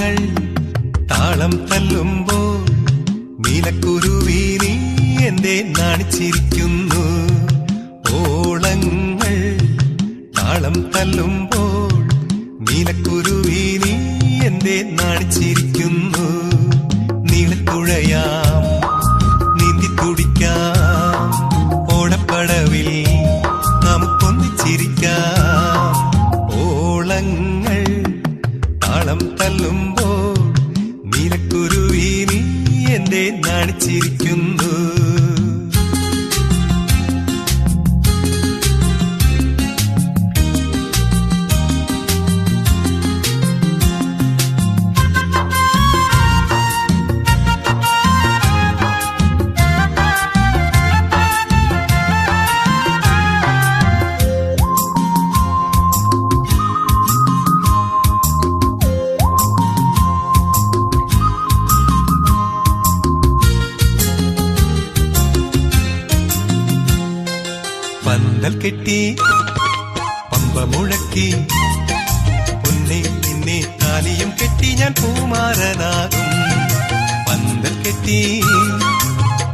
ഓളങ്ങൾ താളം തല്ലുമ്പോൾ നീലക്കുരുവി നീ എന്തേ നാണിച്ചിരിക്കുന്നു. ഓളങ്ങൾ താളം തല്ലുമ്പോൾ നീലക്കുരുവി നീ എന്തേ നാണിച്ചിരിക്കുന്നു. നീളത്തുഴയാം നീന്തി തുടിക്കാം, ഓടപ്പടവിൽ നമുക്കൊന്നിച്ചിരിക്കാം. ഓളങ്ങൾ താളം തല്ലുമ്പോൾ നീലക്കുരുവി നീ എന്തേ നാണിച്ചിരിക്കുന്നു. പന്തൽ കെട്ടി പമ്പ മുഴക്കി പൊന്നെ നിന്നെ താലിയും കെട്ടി ഞാൻ പൂമാരനാകും. പന്തൽ കെട്ടി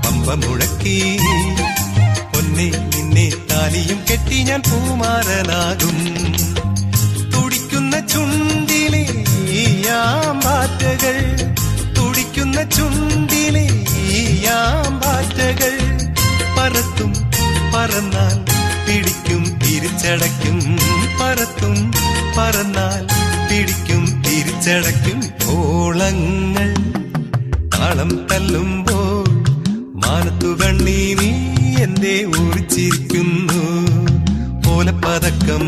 പമ്പ മുഴക്കി പൊന്നെ നിന്നെ താലിയും കെട്ടി ഞാൻ പൂമാരനാകും. തുടിക്കുന്ന ചുണ്ടിലെ യാമ്പാറ്റകൾ, തുടിക്കുന്ന ചുണ്ടിലെ യാമ്പാറ്റകൾ പറത്തും പറന്നാൽ പിടിക്കും തിരിച്ചടയ്ക്കും. പറത്തും പറന്നാൽ പിടിക്കും തിരിച്ചടയ്ക്കും. ഓളങ്ങൾ താളം തല്ലുമ്പോൾ മാനത്തു കണ്ണീ നീ എന്തേ ഊറിച്ചിരിക്കുന്നു. ഓലപ്പതക്കം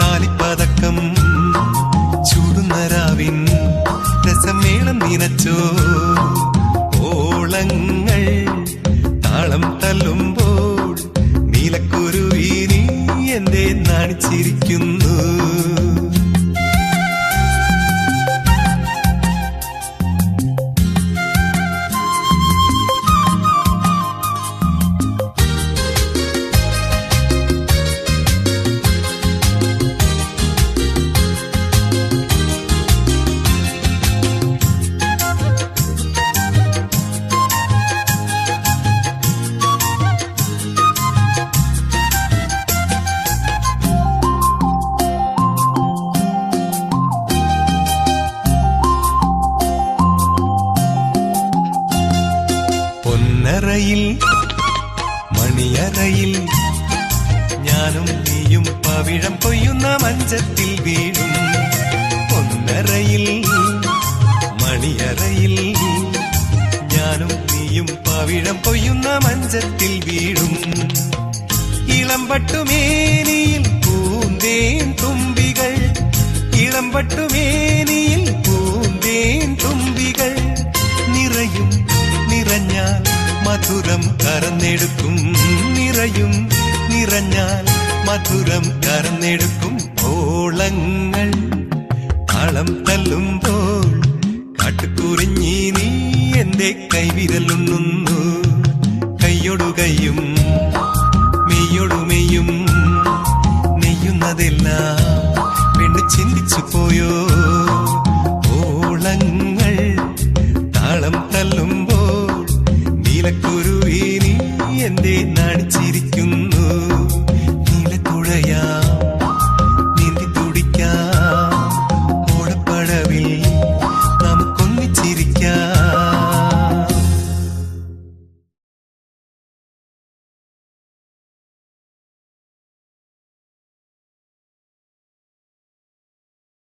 താലിപ്പതക്കം ചൂടുന്ന രാവിൻ രസമേളം നിനച്ചോ. ഓളങ്ങൾ താളം തല്ലുമ്പോൾ നീലക്കുരുവി നീ എന്തേ നാണിച്ചിരിക്കുന്നു. പൊന്നറയിൽ മണിയറയിൽ ഞാനും നീയും പവിഴം കൊയ്യുന്ന മഞ്ചത്തിൽ വീഴും. പൊന്നറയിൽ മണിയറയിൽ ഞാനും നീയും പവിഴം കൊയ്യുന്ന മഞ്ചത്തിൽ വീഴും. ഇളംപട്ടുമേനിയിൽ പൂന്തേൻ തുമ്പികൾ, ഇളംപട്ടുമേനിയിൽ പൂന്തേൻ തുമ്പികൾ നിറയും. നിറഞ്ഞാൽ മധുരം കറന്നെടുക്കും, നിറയും. നിറഞ്ഞാൽ മധുരം കറന്നെടുക്കും. ഓളങ്ങൾ താളം തല്ലുമ്പോൾ കാട്ടുകുറിഞ്ഞി നീ എന്റെ കൈവിരലുണ്ണുന്നു. കൈയൊടു കൈയും മെയ്യൊടു മെയ്യും നെയ്യുന്നതെല്ലാം പെണ്ണ് ചിന്തിച്ചു പോയോ.